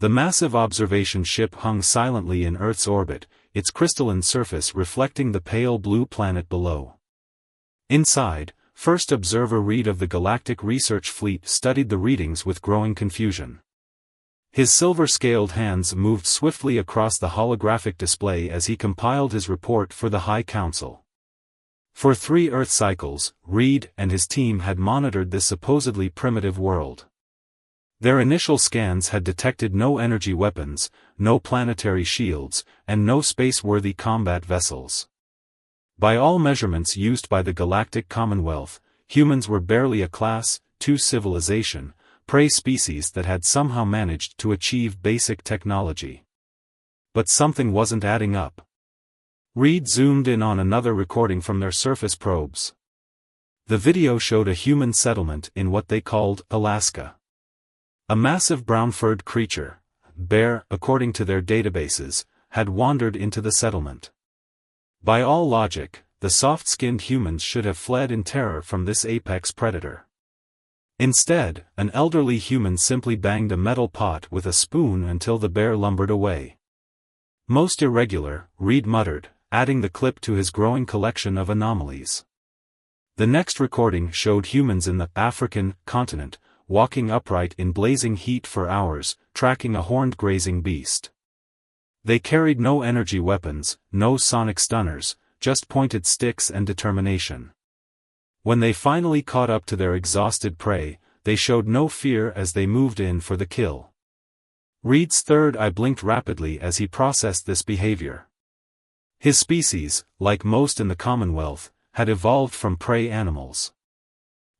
The massive observation ship hung silently in Earth's orbit, its crystalline surface reflecting the pale blue planet below. Inside, first observer Reed of the Galactic Research Fleet studied the readings with growing confusion. His silver-scaled hands moved swiftly across the holographic display as he compiled his report for the High Council. For 3 Earth cycles, Reed and his team had monitored this supposedly primitive world. Their initial scans had detected no energy weapons, no planetary shields, and no space-worthy combat vessels. By all measurements used by the Galactic Commonwealth, humans were barely a Class II civilization, prey species that had somehow managed to achieve basic technology. But something wasn't adding up. Reed zoomed in on another recording from their surface probes. The video showed a human settlement in what they called Alaska. A massive brown-furred creature, bear according to their databases, had wandered into the settlement. By all logic, the soft-skinned humans should have fled in terror from this apex predator. Instead, an elderly human simply banged a metal pot with a spoon until the bear lumbered away. Most irregular, Reed muttered, adding the clip to his growing collection of anomalies. The next recording showed humans in the African continent, walking upright in blazing heat for hours, tracking a horned grazing beast. They carried no energy weapons, no sonic stunners, just pointed sticks and determination. When they finally caught up to their exhausted prey, they showed no fear as they moved in for the kill. Reed's third eye blinked rapidly as he processed this behavior. His species, like most in the Commonwealth, had evolved from prey animals.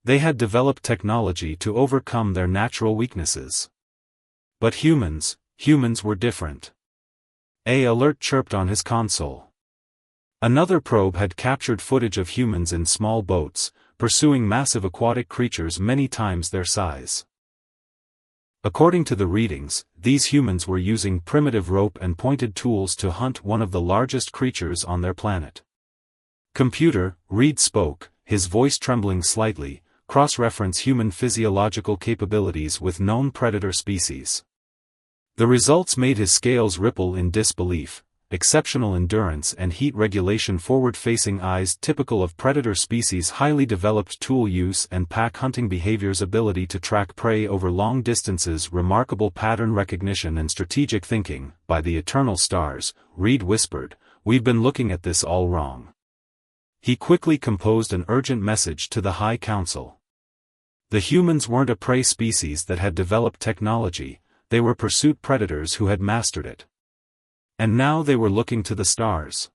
They had developed technology to overcome their natural weaknesses. But humans were different. An alert chirped on his console. Another probe had captured footage of humans in small boats, pursuing massive aquatic creatures many times their size. According to the readings, these humans were using primitive rope and pointed tools to hunt one of the largest creatures on their planet. Computer, Reed spoke, his voice trembling slightly, cross-reference human physiological capabilities with known predator species. The results made his scales ripple in disbelief. Exceptional endurance and heat regulation, forward-facing eyes typical of predator species, highly developed tool use and pack hunting behaviors, ability to track prey over long distances, remarkable pattern recognition and strategic thinking. By the eternal stars, Reed whispered, "We've been looking at this all wrong." He quickly composed an urgent message to the High Council. The humans weren't a prey species that had developed technology, they were pursuit predators who had mastered it. And now they were looking to the stars.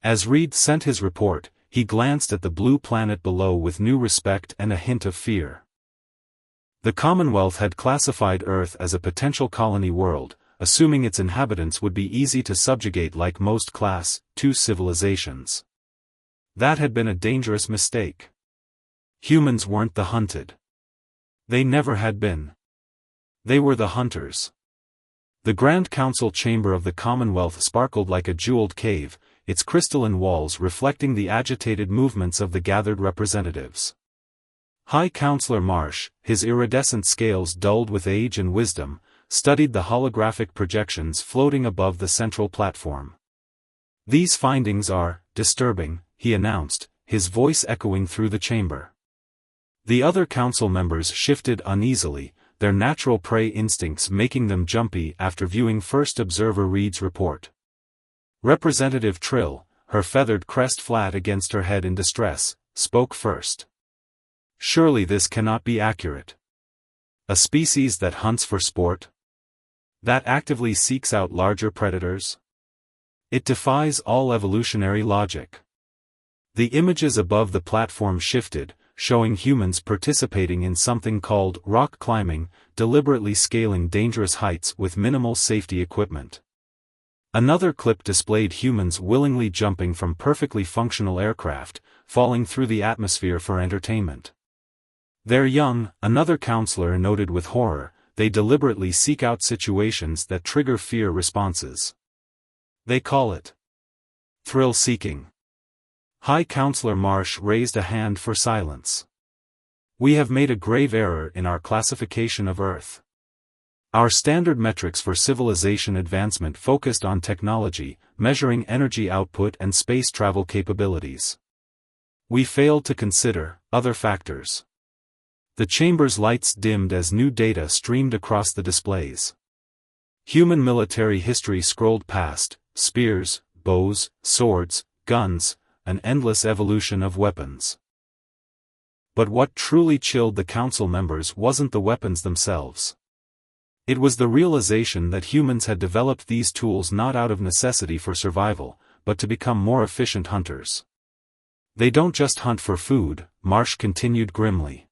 As Reed sent his report, he glanced at the blue planet below with new respect and a hint of fear. The Commonwealth had classified Earth as a potential colony world, assuming its inhabitants would be easy to subjugate like most Class II civilizations. That had been a dangerous mistake. Humans weren't the hunted. They never had been. They were the hunters. The Grand Council chamber of the Commonwealth sparkled like a jeweled cave, its crystalline walls reflecting the agitated movements of the gathered representatives. High Counselor Marsh, his iridescent scales dulled with age and wisdom, studied the holographic projections floating above the central platform. "These findings are disturbing," he announced, his voice echoing through the chamber. The other council members shifted uneasily, their natural prey instincts making them jumpy after viewing First Observer Reed's report. Representative Trill, her feathered crest flat against her head in distress, spoke first. "Surely this cannot be accurate. A species that hunts for sport? That actively seeks out larger predators? It defies all evolutionary logic." The images above the platform shifted, showing humans participating in something called rock climbing, deliberately scaling dangerous heights with minimal safety equipment. Another clip displayed humans willingly jumping from perfectly functional aircraft, falling through the atmosphere for entertainment. "They're young," another counselor noted with horror, "they deliberately seek out situations that trigger fear responses. They call it thrill-seeking." High Counselor Marsh raised a hand for silence. "We have made a grave error in our classification of Earth. Our standard metrics for civilization advancement focused on technology, measuring energy output and space travel capabilities. We failed to consider other factors. The chamber's lights dimmed as new data streamed across the displays. Human military history scrolled past: spears, bows, swords, guns, an endless evolution of weapons. But what truly chilled the council members wasn't the weapons themselves. It was the realization that humans had developed these tools not out of necessity for survival, but to become more efficient hunters. They don't just hunt for food, Marsh continued grimly.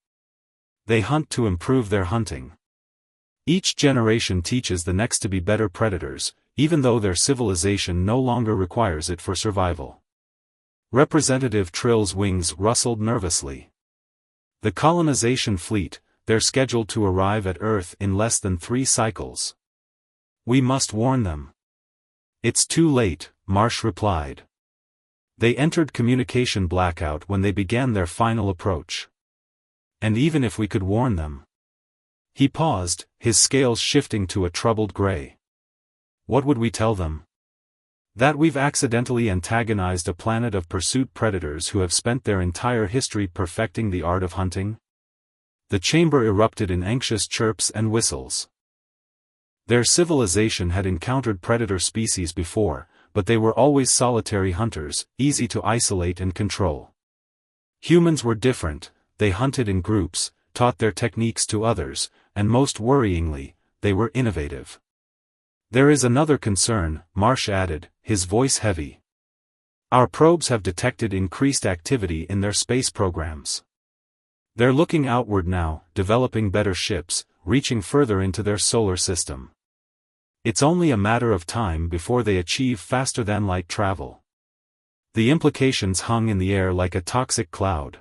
They hunt to improve their hunting. Each generation teaches the next to be better predators, even though their civilization no longer requires it for survival. Representative Trill's wings rustled nervously. The colonization fleet, they're scheduled to arrive at Earth in less than 3 cycles. We must warn them. It's too late, Marsh replied. They entered communication blackout when they began their final approach. And even if we could warn them. He paused, his scales shifting to a troubled gray. What would we tell them? That we've accidentally antagonized a planet of pursuit predators who have spent their entire history perfecting the art of hunting? The chamber erupted in anxious chirps and whistles. Their civilization had encountered predator species before, but they were always solitary hunters, easy to isolate and control. Humans were different, they hunted in groups, taught their techniques to others, and most worryingly, they were innovative. There is another concern, Marsh added, his voice heavy. Our probes have detected increased activity in their space programs. They're looking outward now, developing better ships, reaching further into their solar system. It's only a matter of time before they achieve faster-than-light travel. The implications hung in the air like a toxic cloud.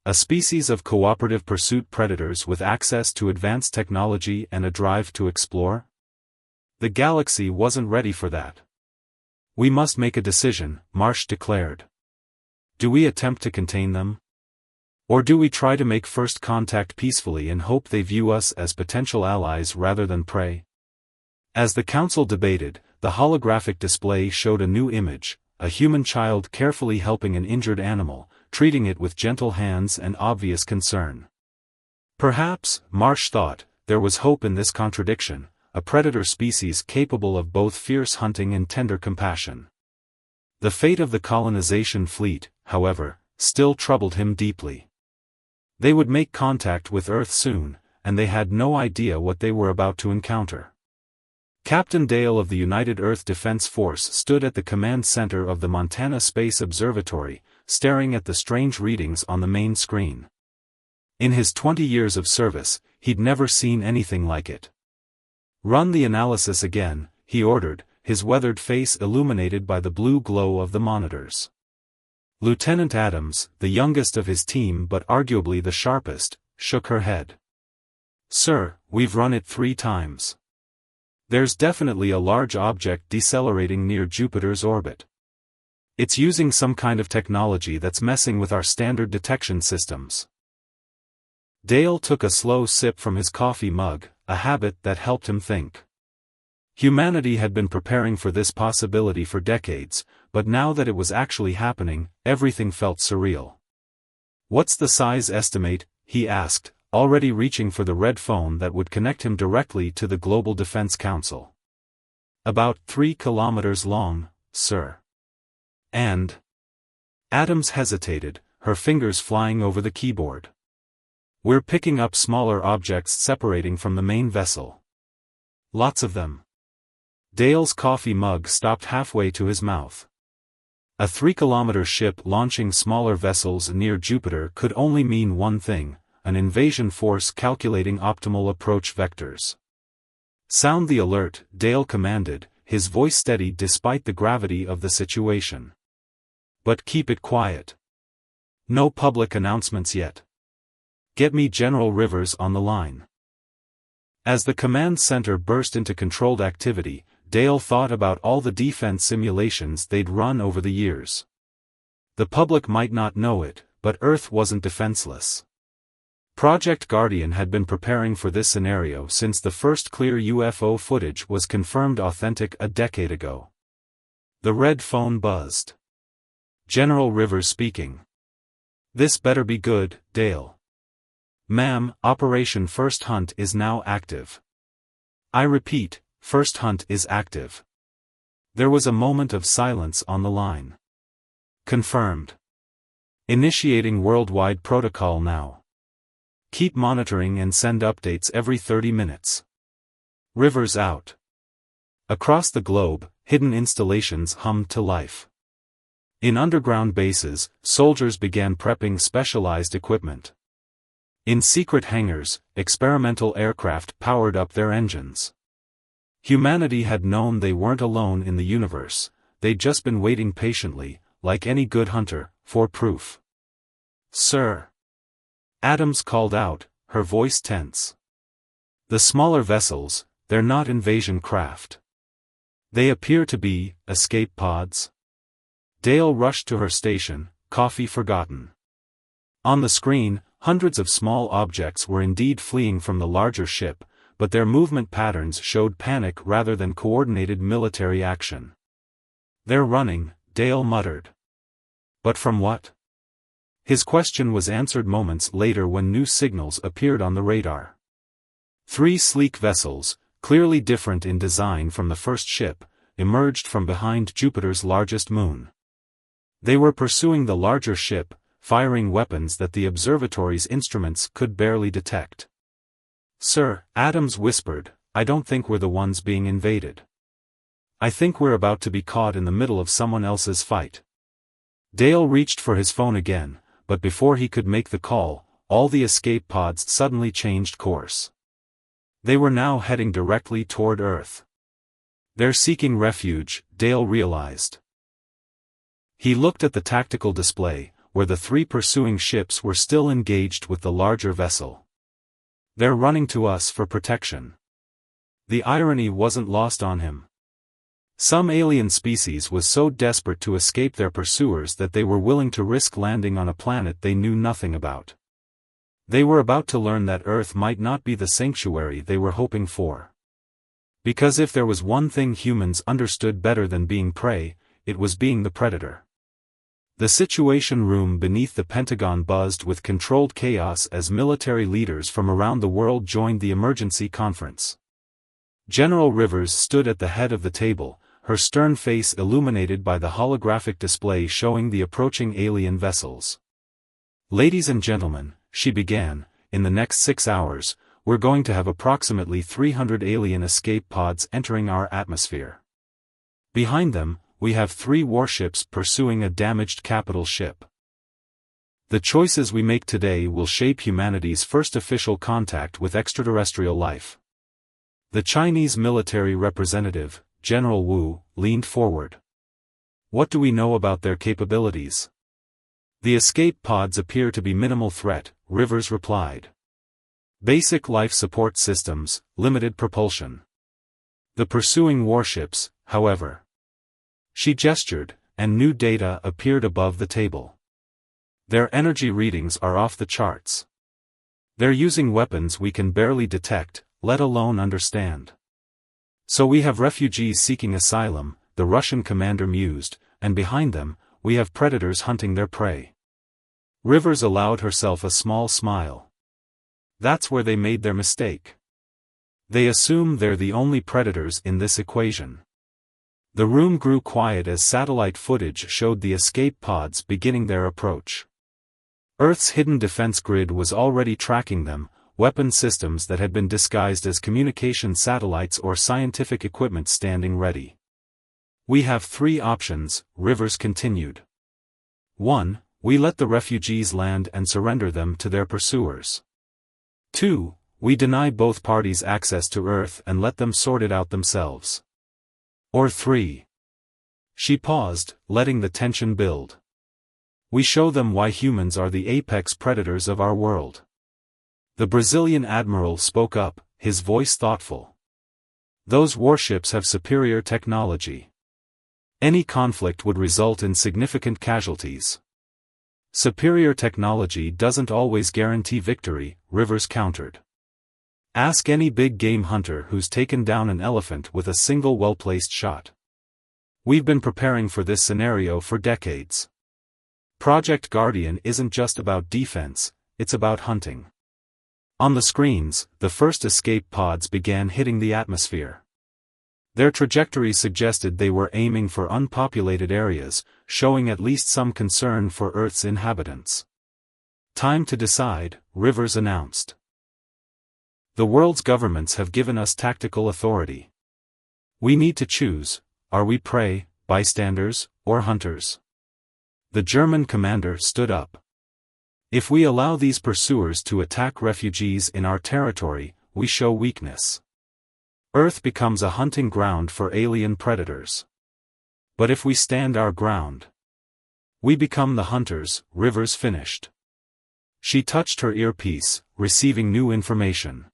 A species of cooperative pursuit predators with access to advanced technology and a drive to explore? The galaxy wasn't ready for that. We must make a decision, Marsh declared. Do we attempt to contain them? Or do we try to make first contact peacefully and hope they view us as potential allies rather than prey? As the council debated, the holographic display showed a new image, a human child carefully helping an injured animal, treating it with gentle hands and obvious concern. Perhaps, Marsh thought, there was hope in this contradiction, a predator species capable of both fierce hunting and tender compassion. The fate of the colonization fleet, however, still troubled him deeply. They would make contact with Earth soon, and they had no idea what they were about to encounter. Captain Dale of the United Earth Defense Force stood at the command center of the Montana Space Observatory, staring at the strange readings on the main screen. In his 20 years of service, he'd never seen anything like it. Run the analysis again, he ordered, his weathered face illuminated by the blue glow of the monitors. Lieutenant Adams, the youngest of his team but arguably the sharpest, shook her head. Sir, we've run it 3 times. There's definitely a large object decelerating near Jupiter's orbit. It's using some kind of technology that's messing with our standard detection systems. Dale took a slow sip from his coffee mug, a habit that helped him think. Humanity had been preparing for this possibility for decades, but now that it was actually happening, everything felt surreal. What's the size estimate? He asked, already reaching for the red phone that would connect him directly to the Global Defense Council. About 3 kilometers long, sir. And? Adams hesitated, her fingers flying over the keyboard. We're picking up smaller objects separating from the main vessel. Lots of them. Dale's coffee mug stopped halfway to his mouth. A 3-kilometer ship launching smaller vessels near Jupiter could only mean one thing, an invasion force calculating optimal approach vectors. Sound the alert, Dale commanded, his voice steady despite the gravity of the situation. But keep it quiet. No public announcements yet. Get me General Rivers on the line. As the command center burst into controlled activity, Dale thought about all the defense simulations they'd run over the years. The public might not know it, but Earth wasn't defenseless. Project Guardian had been preparing for this scenario since the first clear UFO footage was confirmed authentic a decade ago. The red phone buzzed. General Rivers speaking. "This better be good, Dale." "Ma'am, Operation First Hunt is now active." "I repeat, First Hunt is active." There was a moment of silence on the line. "Confirmed. Initiating worldwide protocol now. Keep monitoring and send updates every 30 minutes. Rivers out." Across the globe, hidden installations hummed to life. In underground bases, soldiers began prepping specialized equipment. In secret hangars, experimental aircraft powered up their engines. Humanity had known they weren't alone in the universe, they'd just been waiting patiently, like any good hunter, for proof. "Sir." Adams called out, her voice tense. "The smaller vessels, they're not invasion craft. They appear to be escape pods." Dale rushed to her station, coffee forgotten. On the screen, hundreds of small objects were indeed fleeing from the larger ship, but their movement patterns showed panic rather than coordinated military action. "They're running," Dale muttered. "But from what?" His question was answered moments later when new signals appeared on the radar. 3 sleek vessels, clearly different in design from the first ship, emerged from behind Jupiter's largest moon. They were pursuing the larger ship, firing weapons that the observatory's instruments could barely detect. "Sir," Adams whispered, "I don't think we're the ones being invaded. I think we're about to be caught in the middle of someone else's fight." Dale reached for his phone again, but before he could make the call, all the escape pods suddenly changed course. They were now heading directly toward Earth. "They're seeking refuge," Dale realized. He looked at the tactical display, where the 3 pursuing ships were still engaged with the larger vessel. "They're running to us for protection." The irony wasn't lost on him. Some alien species was so desperate to escape their pursuers that they were willing to risk landing on a planet they knew nothing about. They were about to learn that Earth might not be the sanctuary they were hoping for. Because if there was one thing humans understood better than being prey, it was being the predator. The Situation Room beneath the Pentagon buzzed with controlled chaos as military leaders from around the world joined the emergency conference. General Rivers stood at the head of the table, her stern face illuminated by the holographic display showing the approaching alien vessels. "Ladies and gentlemen," she began, "in the next 6 hours, we're going to have approximately 300 alien escape pods entering our atmosphere. Behind them, we have 3 warships pursuing a damaged capital ship. The choices we make today will shape humanity's first official contact with extraterrestrial life." The Chinese military representative, General Wu, leaned forward. "What do we know about their capabilities?" "The escape pods appear to be minimal threat," Rivers replied. "Basic life support systems, limited propulsion. The pursuing warships, however." She gestured, and new data appeared above the table. "Their energy readings are off the charts. They're using weapons we can barely detect, let alone understand. So we have refugees seeking asylum," the Russian commander mused, "and behind them, we have predators hunting their prey." Rivers allowed herself a small smile. That's where they made their mistake. They assume they're the only predators in this equation. The room grew quiet as satellite footage showed the escape pods beginning their approach. Earth's hidden defense grid was already tracking them, weapon systems that had been disguised as communication satellites or scientific equipment standing ready. "We have 3 options," Rivers continued. 1. We let the refugees land and surrender them to their pursuers. 2. We deny both parties access to Earth and let them sort it out themselves. Or 3. She paused, letting the tension build. We show them why humans are the apex predators of our world. The Brazilian admiral spoke up, his voice thoughtful. Those warships have superior technology. Any conflict would result in significant casualties. Superior technology doesn't always guarantee victory, Rivers countered. Ask any big game hunter who's taken down an elephant with a single well-placed shot. We've been preparing for this scenario for decades. Project Guardian isn't just about defense, it's about hunting. On the screens, the first escape pods began hitting the atmosphere. Their trajectory suggested they were aiming for unpopulated areas, showing at least some concern for Earth's inhabitants. Time to decide, Rivers announced. The world's governments have given us tactical authority. We need to choose, are we prey, bystanders, or hunters? The German commander stood up. If we allow these pursuers to attack refugees in our territory, we show weakness. Earth becomes a hunting ground for alien predators. But if we stand our ground, we become the hunters, Rivers finished. She touched her earpiece, receiving new information.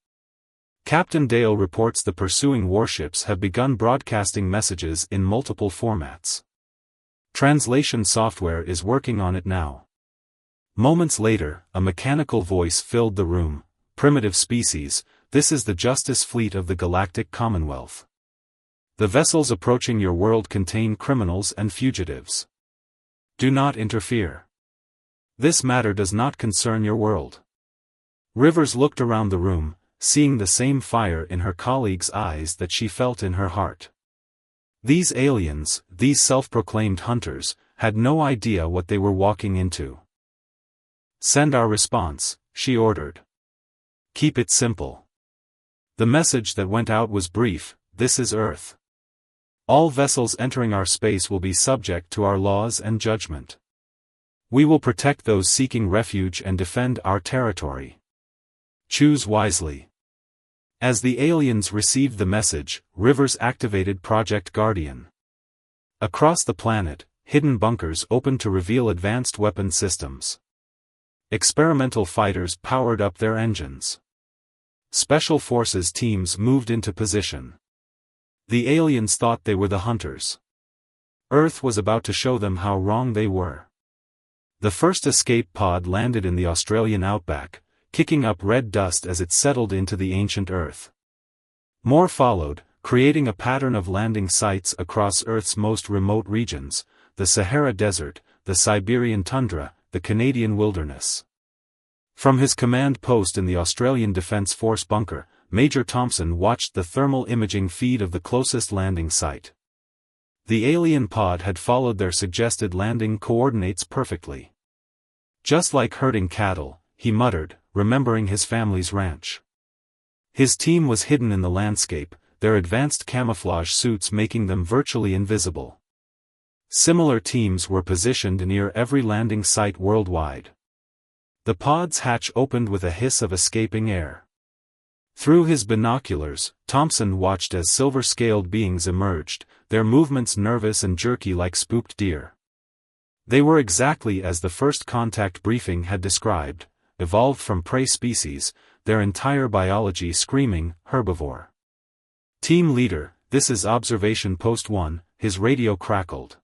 Captain Dale reports the pursuing warships have begun broadcasting messages in multiple formats. Translation software is working on it now. Moments later, a mechanical voice filled the room. Primitive species, this is the Justice Fleet of the Galactic Commonwealth. The vessels approaching your world contain criminals and fugitives. Do not interfere. This matter does not concern your world. Rivers looked around the room, seeing the same fire in her colleagues' eyes that she felt in her heart. These aliens, these self-proclaimed hunters, had no idea what they were walking into. Send our response, she ordered. Keep it simple. The message that went out was brief, this is Earth. All vessels entering our space will be subject to our laws and judgment. We will protect those seeking refuge and defend our territory. Choose wisely. As the aliens received the message, Rivers activated Project Guardian. Across the planet, hidden bunkers opened to reveal advanced weapon systems. Experimental fighters powered up their engines. Special forces teams moved into position. The aliens thought they were the hunters. Earth was about to show them how wrong they were. The first escape pod landed in the Australian outback, kicking up red dust as it settled into the ancient Earth. More followed, creating a pattern of landing sites across Earth's most remote regions, the Sahara Desert, the Siberian tundra, the Canadian wilderness. From his command post in the Australian Defence Force bunker, Major Thompson watched the thermal imaging feed of the closest landing site. The alien pod had followed their suggested landing coordinates perfectly. Just like herding cattle, he muttered, remembering his family's ranch. His team was hidden in the landscape, their advanced camouflage suits making them virtually invisible. Similar teams were positioned near every landing site worldwide. The pod's hatch opened with a hiss of escaping air. Through his binoculars, Thompson watched as silver-scaled beings emerged, their movements nervous and jerky like spooked deer. They were exactly as the first contact briefing had described, evolved from prey species, their entire biology screaming, herbivore. Team leader, this is Observation Post 1, his radio crackled.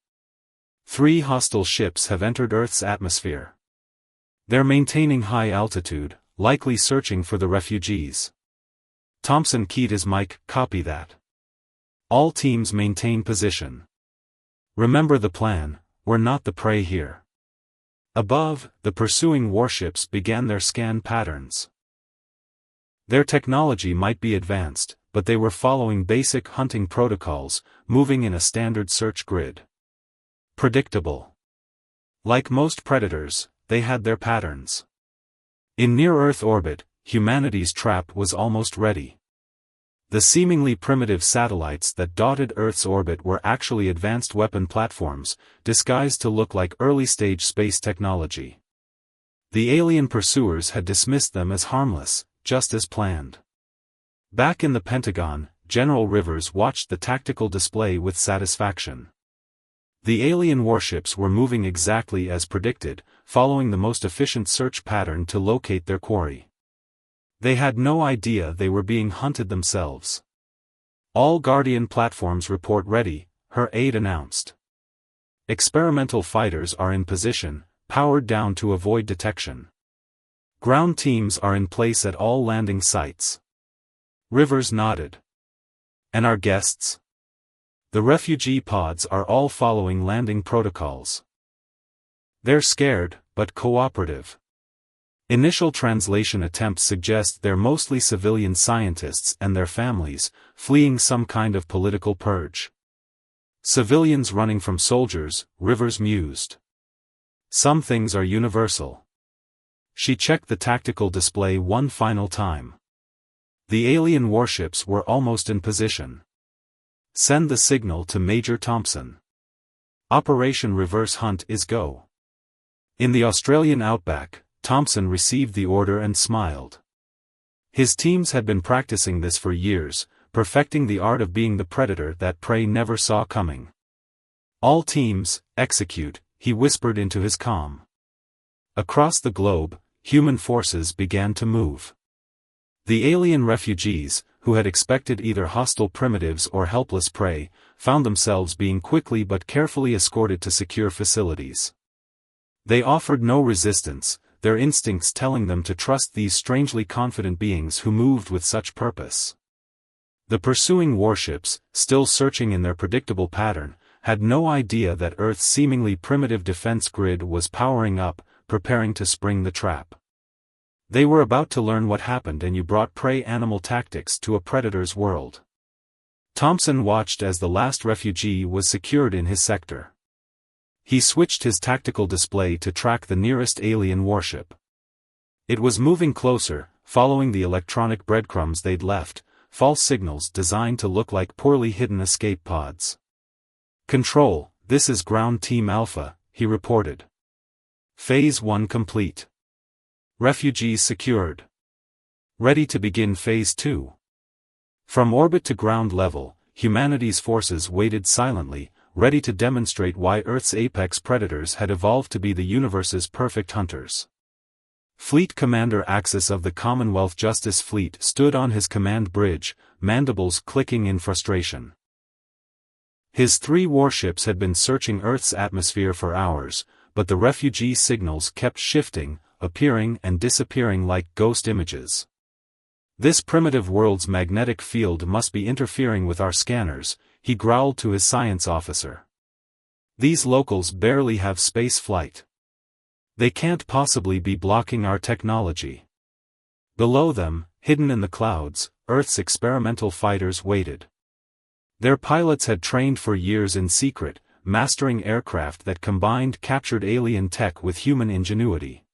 3 hostile ships have entered Earth's atmosphere. They're maintaining high altitude, likely searching for the refugees. Thompson keyed his mic, copy that. All teams maintain position. Remember the plan, we're not the prey here. Above, the pursuing warships began their scan patterns. Their technology might be advanced, but they were following basic hunting protocols, moving in a standard search grid. Predictable. Like most predators, they had their patterns. In near-Earth orbit, humanity's trap was almost ready. The seemingly primitive satellites that dotted Earth's orbit were actually advanced weapon platforms, disguised to look like early-stage space technology. The alien pursuers had dismissed them as harmless, just as planned. Back in the Pentagon, General Rivers watched the tactical display with satisfaction. The alien warships were moving exactly as predicted, following the most efficient search pattern to locate their quarry. They had no idea they were being hunted themselves. All Guardian platforms report ready, her aide announced. Experimental fighters are in position, powered down to avoid detection. Ground teams are in place at all landing sites. Rivers nodded. And our guests? The refugee pods are all following landing protocols. They're scared, but cooperative. Initial translation attempts suggest they're mostly civilian scientists and their families, fleeing some kind of political purge. Civilians running from soldiers, Rivers mused. Some things are universal. She checked the tactical display one final time. The alien warships were almost in position. Send the signal to Major Thompson. Operation Reverse Hunt is go. In the Australian outback, Thompson received the order and smiled. His teams had been practicing this for years, perfecting the art of being the predator that prey never saw coming. All teams, execute, he whispered into his comm. Across the globe, human forces began to move. The alien refugees, who had expected either hostile primitives or helpless prey, found themselves being quickly but carefully escorted to secure facilities. They offered no resistance, their instincts telling them to trust these strangely confident beings who moved with such purpose. The pursuing warships, still searching in their predictable pattern, had no idea that Earth's seemingly primitive defense grid was powering up, preparing to spring the trap. They were about to learn what happened and you brought prey animal tactics to a predator's world. Thompson watched as the last refugee was secured in his sector. He switched his tactical display to track the nearest alien warship. It was moving closer, following the electronic breadcrumbs they'd left, false signals designed to look like poorly hidden escape pods. Control, this is Ground Team Alpha, he reported. Phase 1 complete. Refugees secured. Ready to begin Phase 2. From orbit to ground level, humanity's forces waited silently, ready to demonstrate why Earth's apex predators had evolved to be the universe's perfect hunters. Fleet Commander Axis of the Commonwealth Justice Fleet stood on his command bridge, mandibles clicking in frustration. His 3 warships had been searching Earth's atmosphere for hours, but the refugee signals kept shifting, appearing and disappearing like ghost images. This primitive world's magnetic field must be interfering with our scanners, he growled to his science officer. These locals barely have space flight. They can't possibly be blocking our technology. Below them, hidden in the clouds, Earth's experimental fighters waited. Their pilots had trained for years in secret, mastering aircraft that combined captured alien tech with human ingenuity.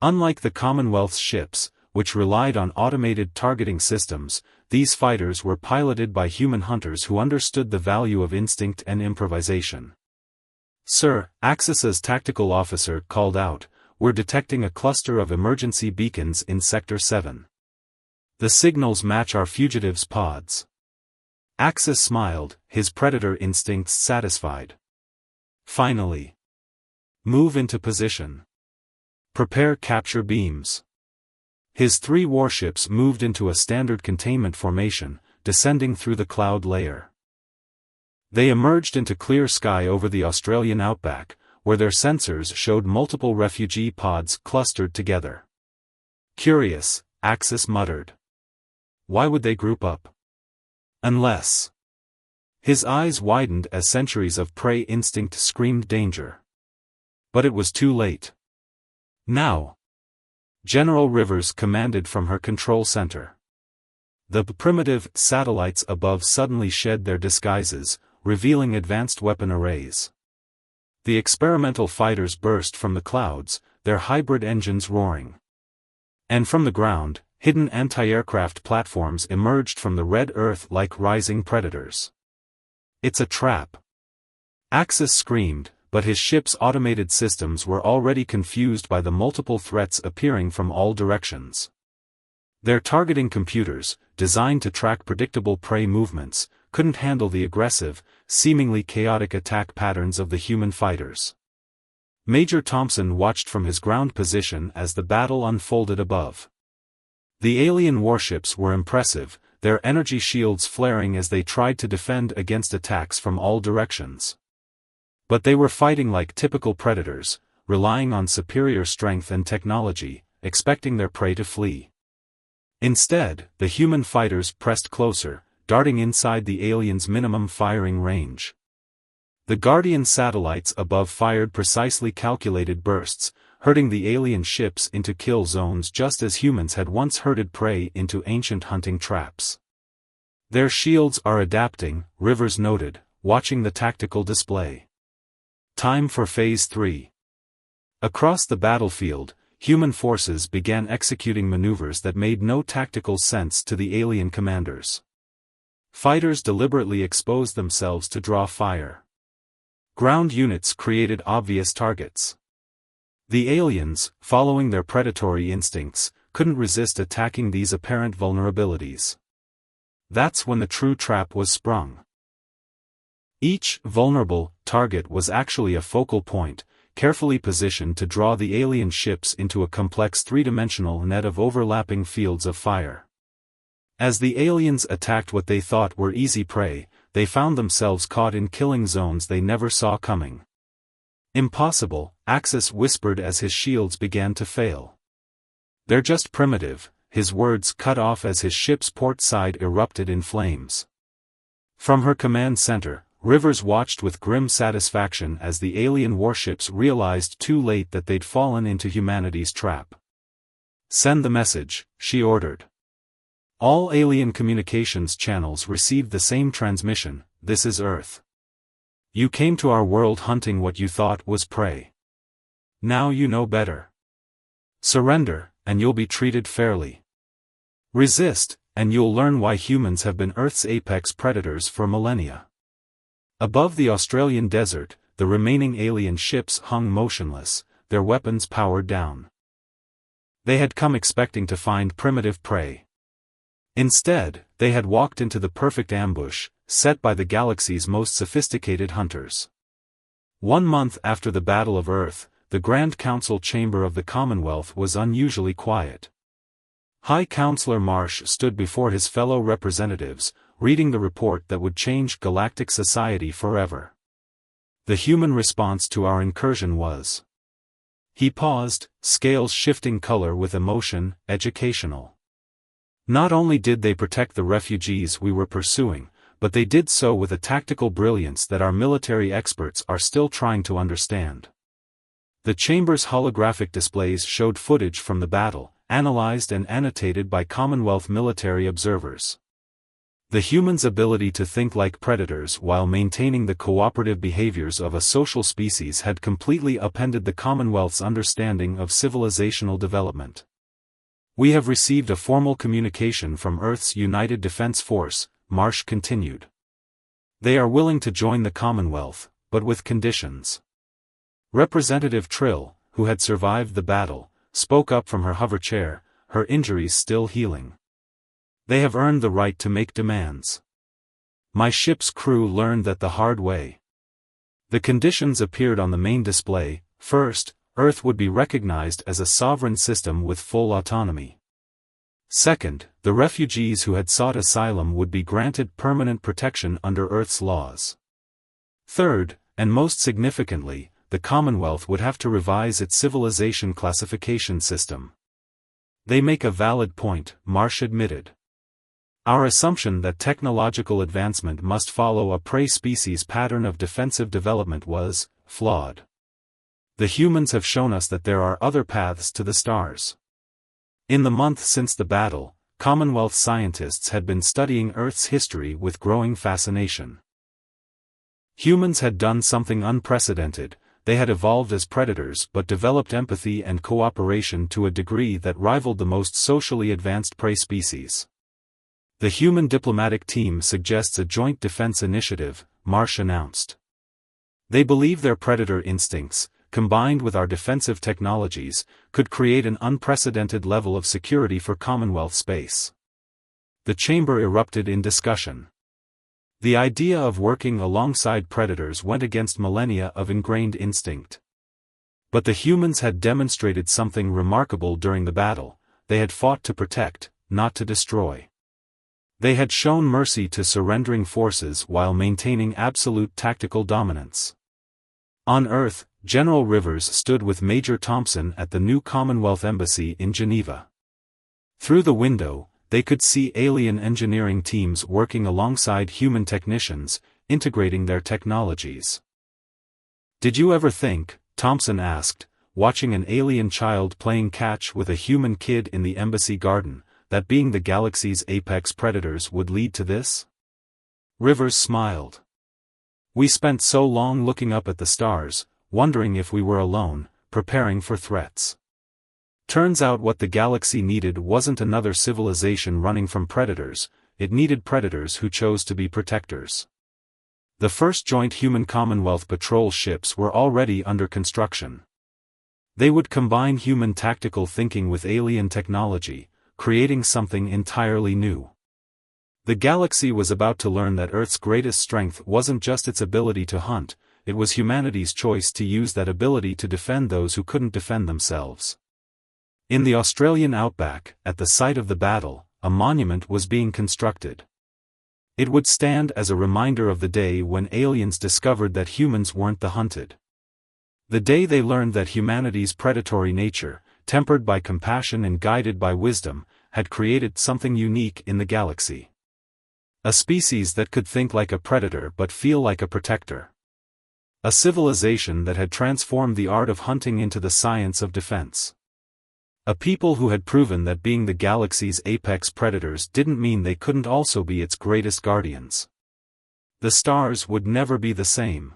Unlike the Commonwealth's ships, which relied on automated targeting systems, these fighters were piloted by human hunters who understood the value of instinct and improvisation. Sir, Axis's tactical officer called out, we're detecting a cluster of emergency beacons in Sector 7. The signals match our fugitives' pods. Axis smiled, his predator instincts satisfied. Finally. Move into position. Prepare capture beams. His 3 warships moved into a standard containment formation, descending through the cloud layer. They emerged into clear sky over the Australian outback, where their sensors showed multiple refugee pods clustered together. Curious, Axis muttered. Why would they group up? Unless. His eyes widened as centuries of prey instinct screamed danger. But it was too late. Now. General Rivers commanded from her control center. The primitive satellites above suddenly shed their disguises, revealing advanced weapon arrays. The experimental fighters burst from the clouds, their hybrid engines roaring. And from the ground, hidden anti-aircraft platforms emerged from the red earth like rising predators. It's a trap. Axis screamed, but his ship's automated systems were already confused by the multiple threats appearing from all directions. Their targeting computers, designed to track predictable prey movements, couldn't handle the aggressive, seemingly chaotic attack patterns of the human fighters. Major Thompson watched from his ground position as the battle unfolded above. The alien warships were impressive, their energy shields flaring as they tried to defend against attacks from all directions. But they were fighting like typical predators, relying on superior strength and technology, expecting their prey to flee. Instead, the human fighters pressed closer, darting inside the aliens' minimum firing range. The Guardian satellites above fired precisely calculated bursts, herding the alien ships into kill zones just as humans had once herded prey into ancient hunting traps. Their shields are adapting, Rivers noted, watching the tactical display. Time for Phase 3. Across the battlefield, human forces began executing maneuvers that made no tactical sense to the alien commanders. Fighters deliberately exposed themselves to draw fire. Ground units created obvious targets. The aliens, following their predatory instincts, couldn't resist attacking these apparent vulnerabilities. That's when the true trap was sprung. Each vulnerable target was actually a focal point, carefully positioned to draw the alien ships into a complex three-dimensional net of overlapping fields of fire. As the aliens attacked what they thought were easy prey, they found themselves caught in killing zones they never saw coming. Impossible, Axis whispered as his shields began to fail. They're just primitive, his words cut off as his ship's port side erupted in flames. From her command center, Rivers watched with grim satisfaction as the alien warships realized too late that they'd fallen into humanity's trap. Send the message, she ordered. All alien communications channels received the same transmission: this is Earth. You came to our world hunting what you thought was prey. Now you know better. Surrender, and you'll be treated fairly. Resist, and you'll learn why humans have been Earth's apex predators for millennia. Above the Australian desert, the remaining alien ships hung motionless, their weapons powered down. They had come expecting to find primitive prey. Instead, they had walked into the perfect ambush, set by the galaxy's most sophisticated hunters. 1 month after the Battle of Earth, the Grand Council chamber of the Commonwealth was unusually quiet. High Counselor Marsh stood before his fellow representatives, reading the report that would change galactic society forever. The human response to our incursion was. He paused, scales shifting color with emotion, educational. Not only did they protect the refugees we were pursuing, but they did so with a tactical brilliance that our military experts are still trying to understand. The chamber's holographic displays showed footage from the battle, analyzed and annotated by Commonwealth military observers. The humans' ability to think like predators while maintaining the cooperative behaviors of a social species had completely upended the Commonwealth's understanding of civilizational development. We have received a formal communication from Earth's United Defense Force, Marsh continued. They are willing to join the Commonwealth, but with conditions. Representative Trill, who had survived the battle, spoke up from her hover chair, her injuries still healing. They have earned the right to make demands. My ship's crew learned that the hard way. The conditions appeared on the main display. First, Earth would be recognized as a sovereign system with full autonomy. Second, the refugees who had sought asylum would be granted permanent protection under Earth's laws. Third, and most significantly, the Commonwealth would have to revise its civilization classification system. They make a valid point, Marsh admitted. Our assumption that technological advancement must follow a prey species pattern of defensive development was flawed. The humans have shown us that there are other paths to the stars. In the month since the battle, Commonwealth scientists had been studying Earth's history with growing fascination. Humans had done something unprecedented. They had evolved as predators but developed empathy and cooperation to a degree that rivaled the most socially advanced prey species. The human diplomatic team suggests a joint defense initiative, Marsh announced. They believe their predator instincts, combined with our defensive technologies, could create an unprecedented level of security for Commonwealth space. The chamber erupted in discussion. The idea of working alongside predators went against millennia of ingrained instinct. But the humans had demonstrated something remarkable during the battle. They had fought to protect, not to destroy. They had shown mercy to surrendering forces while maintaining absolute tactical dominance. On Earth, General Rivers stood with Major Thompson at the new Commonwealth Embassy in Geneva. Through the window, they could see alien engineering teams working alongside human technicians, integrating their technologies. "Did you ever think," Thompson asked, watching an alien child playing catch with a human kid in the embassy garden, "that being the galaxy's apex predators would lead to this?" Rivers smiled. "We spent so long looking up at the stars, wondering if we were alone, preparing for threats. Turns out what the galaxy needed wasn't another civilization running from predators, it needed predators who chose to be protectors." The first joint human Commonwealth patrol ships were already under construction. They would combine human tactical thinking with alien technology, creating something entirely new. The galaxy was about to learn that Earth's greatest strength wasn't just its ability to hunt, it was humanity's choice to use that ability to defend those who couldn't defend themselves. In the Australian outback, at the site of the battle, a monument was being constructed. It would stand as a reminder of the day when aliens discovered that humans weren't the hunted. The day they learned that humanity's predatory nature, tempered by compassion and guided by wisdom, had created something unique in the galaxy. A species that could think like a predator but feel like a protector. A civilization that had transformed the art of hunting into the science of defense. A people who had proven that being the galaxy's apex predators didn't mean they couldn't also be its greatest guardians. The stars would never be the same.